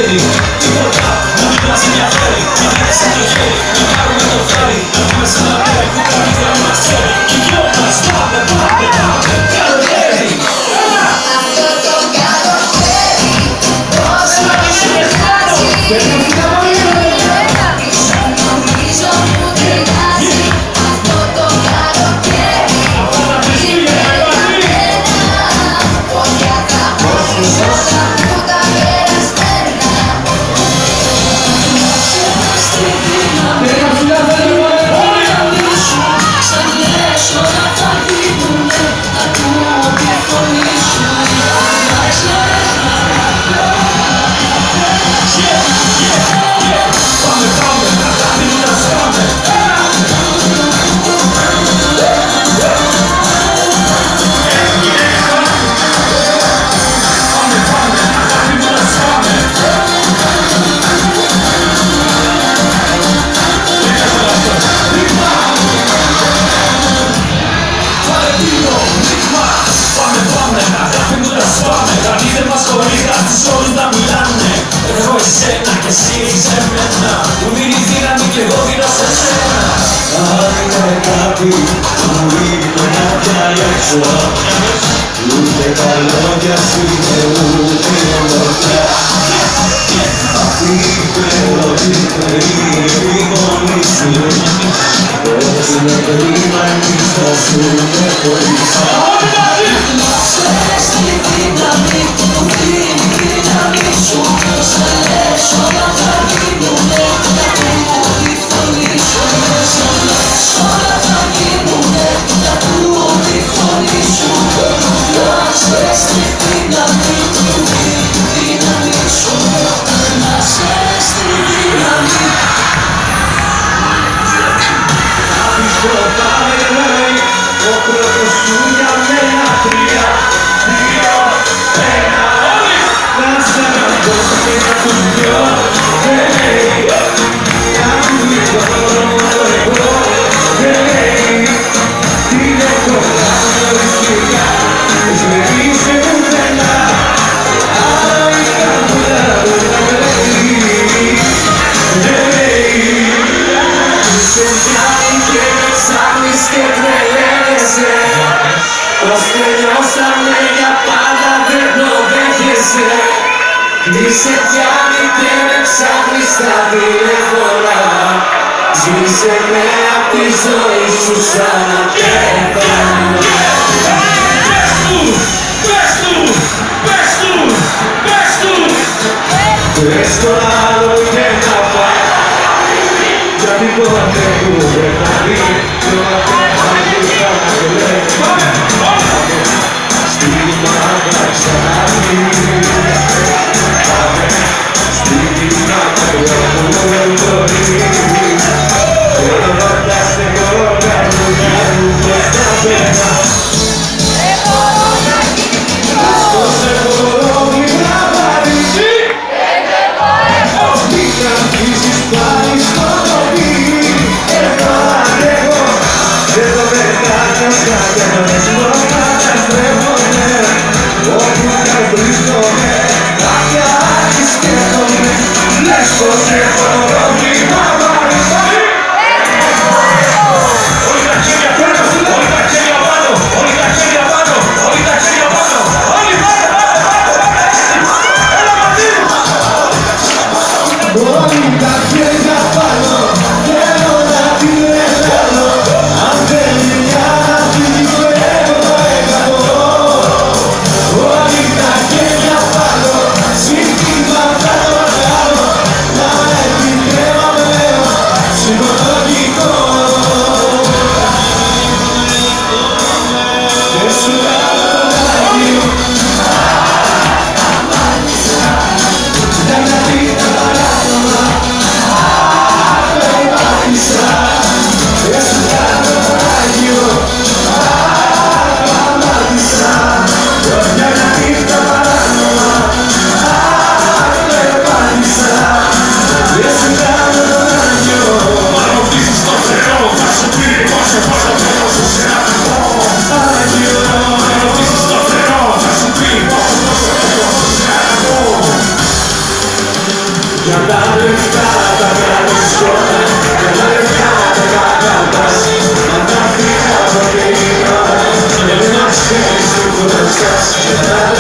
χέρι. Τίποτα να μην μας ενδιαφέρει. Να μην σαν το χέρι, να πάρουμε το φέρι. Να πούμε σαν ένα τέρι που καλύτερα μας ξέρει. Κι οι δυο μας πάμε, πάμε, πάμε. Καλοκαίρι. Αυτό το καλοκαίρι πώς θα σου πιάσει. Νομίζω μου ταιριάζει. Αυτό το καλοκαίρι είναι κανένα. Πόδια θα πόσεις όλα μου τα περασμένα. Στη δύναμη σου σαν λες όλα θα γίνουνε. Ακούω τη φωνή σου. Πάμε, πάμε, να τα δίνουμε, πάμε. Εγώ εσένα και εσύ σε μένα. Μου δίνει δύναμη κι εγώ δίνω σε σένα. Αν είναι κάτι που είναι να διαλέξω, ούτε τα λόγια σου είναι ούτε η ομορφιά. Αυτή ότι είναι η μόνη σου, πως είναι κρίμα εμείς θα ζούμε χωριστά. Να ξέρεις τη δύναμη που δίνει η δύναμη σου. Σαν λες όλα θα γίνουνε. Ακούω τη φωνή σου. Σαν λες όλα θα γίνουνε. Ακούω τη φωνή σου. Να ξέρεις τη δύναμη που δίνει η δύναμη σου. Να ξέρεις τη δύναμη. Αυτό πάει λέει, ο πρώτος σου για μένα 3, 2, 1. Να σε αγαπώ και να τους δυο, hey. Να μου λίγο εγώ, hey. Είναι το κάνω ρισκικά, δεν είσαι πουθενά. Αλλά η καρδιά μου να λέει, hey. Σε πιάνει και με ψάχνεις και τρελαίνεσαι. Πως τελειώσαμε για πάντα δεν το δέχεσαι. Μη σε πιάνει και με ψάχνεις στα τηλέφωνα. Σβήσε με απ' τη ζωή σου σαν να πέθανα. Πες του, πες του, πες του, πες του. Πες το άλλο και να πάει. Γιατί ποτέ του δεν θα δει. Κι όλα πέρα του θα με λέει. Στη μάγκα ξαναδεί. Πάμε στη μάγκα μου μπορεί. Έρωτας εγώ καρδιά μου πως θα πέρα. Άστος εγώ μικρά παρήσι. Μην καθίσεις πάλι στο τοπί. Εγώ αντέχω. Για τα λεφτά τα κάνεις σκότα, για τα λεφτά τα καταπάς. Μα τα φύγα από την ώρα, και δεν μας ξέρεις που μπροστάς.